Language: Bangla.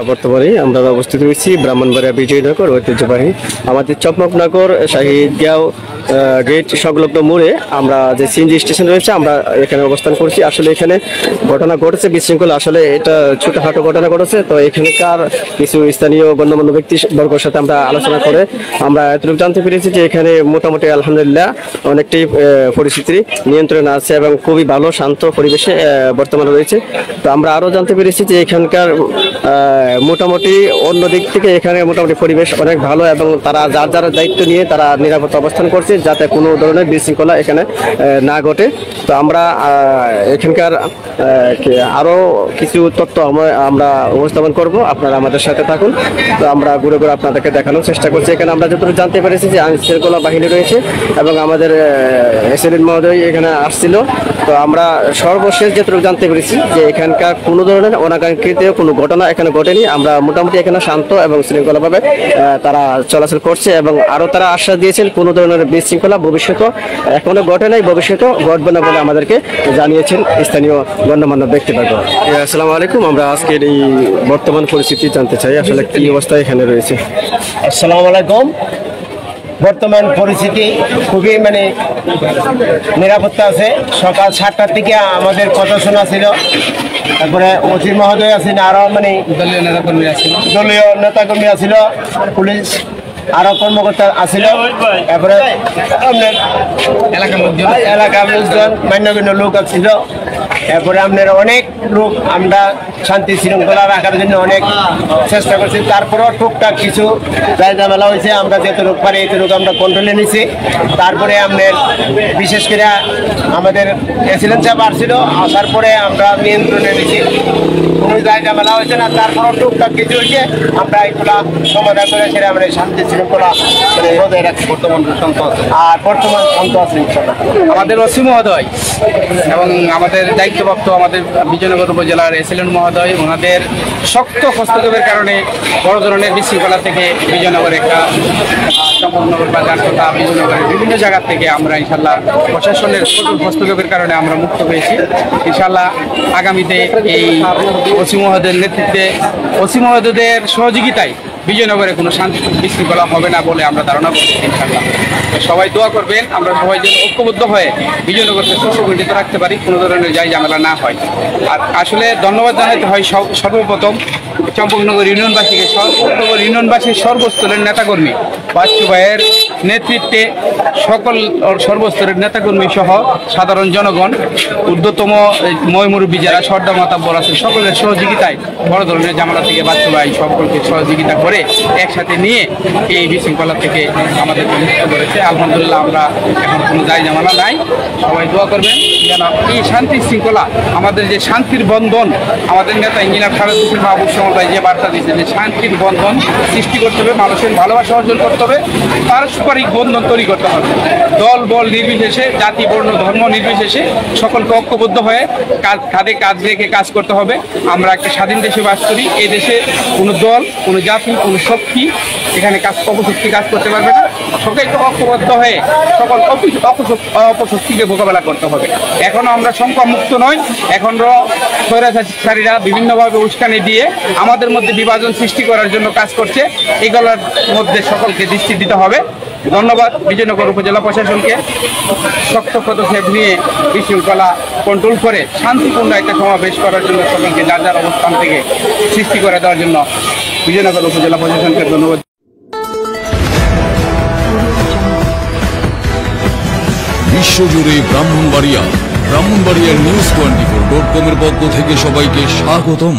বর্তমানে আমরা অবস্থিত রয়েছি ব্রাহ্মণবাড়িয়া বিজয়নগর ঐতিহ্যবাহী আমাদের চকমকনগর শাহিদগাঁও গেট সংলগ্ন মোড়ে আমরা যে সিএনজি স্টেশন রয়েছে আমরা এখানে অবস্থান করছি। আসলে এখানে ঘটনা ঘটেছে বিশৃঙ্খলা, আসলে এটা ছোটখাটো ঘটনা ঘটেছে। তো এখানকার কিছু স্থানীয় গণ্যমান্য ব্যক্তিবর্গের সাথে আমরা আলোচনা করে আমরা এতটুকু জানতে পেরেছি যে এখানে মোটামুটি আলহামদুলিল্লাহ অনেকটাই পরিস্থিতি নিয়ন্ত্রণে আছে এবং খুবই ভালো শান্ত পরিবেশে বর্তমানে রয়েছে। তো আমরা আরও জানতে পেরেছি যে এখানকার মোটামুটি অন্য দিক থেকে এখানে মোটামুটি পরিবেশ অনেক ভালো এবং তারা যার যার দায়িত্ব নিয়ে তারা নিরাপত্তা অবস্থান করছে যাতে কোনো ধরনের বিশৃঙ্খলা এখানে না ঘটে। তো আমরা এখানকার আরও কিছু তথ্য আমরা উপস্থাপন করব, আপনারা আমাদের সাথে থাকুন। তো আমরা ঘুরে ঘুরে আপনাদেরকে দেখানোর চেষ্টা করছি। এখানে আমরা যতটুকু জানতে পেরেছি যে আইনশৃঙ্খলা বাহিনী রয়েছে এবং আমাদের এসএলএন মহোদয় এখানে আসছিল। তো আমরা সর্বশেষ যতটুকু জানতে পেরেছি যে এখানকার কোনো ধরনের অনাকাঙ্ক্ষিত কোনো ঘটনা এখানে ঘটেনি। আমরা মোটামুটি এখানে শান্ত এবং শৃঙ্খলাভাবে তারা চলাচল করছে এবং আরও তারা আশ্বাস দিয়েছেন কোনো ধরনের বিশৃঙ্খলা ভবিষ্যতে এখনো ঘটে নাই, ভবিষ্যতে ঘটবে না বলে আমাদেরকে জানিয়েছেন স্থানীয় গণ্যমান্য ব্যক্তিবর্গ। আসসালামু আলাইকুম, আমরা আজকের এই বর্তমান পরিস্থিতি জানতে চাই, আসলে কি অবস্থা এখানে রয়েছে। আসসালামু আলাইকুম। বর্তমান পরিস্থিতি খুবই নিরাপত্তা আছে। সকাল 7টার থেকে আমাদের কথা শোনা ছিল, তারপরে ওসি মহোদয় আছেন, আরো দলীয় নেতাকর্মী আছিল, পুলিশ আরো কর্মকর্তা আছিল, তারপরে আপনার এলাকার লোকজন মান্যগণ্য লোক ছিল। এরপরে আপনার অনেক লোক আমরা শান্তি শৃঙ্খলা রাখার জন্য অনেক চেষ্টা করছি। তারপরেও টুকটাক কিছু ঝামেলা হয়েছে, আমরা যেতটুক পারি এতটুকু আমরা কন্ট্রোলে নিছি। তারপরে আপনার বিশেষ করে আমাদের এসিলেন্ট সাহেব আসছিল, আসার পরে আমরা নিয়ন্ত্রণে নিছি, কোনো ঝামেলা হয়েছে না। তারপরেও টুকটাক কিছু হয়েছে, আমরা এগুলা সমাধান করে সেটা আমরা শান্তি শৃঙ্খলা বজায় রাখছি। আর বর্তমান শান্ত আছে আমাদের ওসি মহোদয় এবং আমাদের দায়িত্বপ্রাপ্ত আমাদের বিজয়নগর উপজেলার এসএলএন মহোদয়, ওনাদের শক্ত হস্তক্ষেপের কারণে বড় ধরনের বিশৃঙ্খলা থেকে বিজয়নগর একটা চম্পকনগর বাজার তথা বিজয়নগরের বিভিন্ন জায়গা থেকে আমরা ইনশাল্লাহ প্রশাসনের কঠোর হস্তক্ষেপের কারণে আমরা মুক্ত হয়েছি। ইনশাল্লাহ আগামীতে এই ওসি মহোদয়ের নেতৃত্বে ওসি মহোদয়দের সহযোগিতায় বিজয়নগরে কোনো শান্তি বিশৃঙ্খলা হবে না বলে আমরা ধারণা করছি। ইনশাল্লাহ সবাই দোয়া করবেন, আমরা সবাই যেন ঐক্যবদ্ধ হয়ে বিজয়নগরকে সুসংগঠিত রাখতে পারি, কোনো ধরনের যাই ঝামেলা না হয়। আর আসলে ধন্যবাদ জানাতে হয় সর্বপ্রথম চম্পকনগর ইউনিয়নবাসীকে, চম্পকনগর ইউনিয়নবাসীর সর্বস্তরের নেতাকর্মী বাচ্চু ভাইয়ের নেতৃত্বে সকল সর্বস্তরের নেতাকর্মী সহ সাধারণ জনগণ, ঊর্ধ্বতম ময়মুরব্বী যারা সর্দার মাতাব্বর আছে সকলের সহযোগিতায় বড় ধরনের ঝামেলা থেকে বাচ্চু ভাই সকলকে সহযোগিতা করে একসাথে নিয়ে এই বিশৃঙ্খলা থেকে আমাদেরকে মুক্ত করেছে। আলহামদুলিল্লাহ আমরা এখন কোনো যাই ঝামেলা নাই। সবাই দোয়া করবেন যেন এই শান্তি শৃঙ্খলা, আমাদের যে শান্তির বন্ধন, আমাদের নেতা ইঞ্জিনিয়ার খালেদ হোসেন মাহবুব সময় যে বার্তা দিয়েছে যে শান্তির বন্ধন সৃষ্টি করতে হবে, মানুষের ভালোবাসা অর্জন করতে হবে, পারস্পরিক বন্ধন তৈরি করতে হবে। দল বল নির্বিশেষে, জাতি বর্ণ ধর্ম নির্বিশেষে সকলকে ঐক্যবদ্ধ হয়ে কাঁধে কাঁধ রেখে কাজ করতে হবে। আমরা একটা স্বাধীন দেশে বাস করি, এই দেশে কোনো দল, কোনো জাতি, কোনো শক্তি এখানে অপশক্তি কাজ করতে পারবে না। সকলকে ঐক্যবদ্ধ হয়ে সকল অপশক্তিকে মোকাবেলা করতে হবে। এখনও আমরা সংখ্যামুক্ত নই, এখনও স্বৈরাচারীরা বিভিন্নভাবে উস্কানি দিয়ে আমাদের মধ্যে বিভাজন সৃষ্টি করার জন্য কাজ করছে। এগুলোর মধ্যে সকলকে দৃষ্টি দিতে হবে। ধন্যবাদ বিজয়নগর উপজেলা প্রশাসনকে শক্ত পদক্ষেপ নিয়ে বিশৃঙ্খলা কন্ট্রোল করে শান্তিপূর্ণ একটা সমাবেশ করার জন্য সকলকে যার যার অবস্থান থেকে সৃষ্টি করে দেওয়ার জন্য বিজয়নগর উপজেলা প্রশাসনকে ধন্যবাদ। বিশ্বজুড়ে ব্রাহ্মণবাড়িয়ার নিউজ 24.com-এর পক্ষ থেকে সবাইকে স্বাগতম।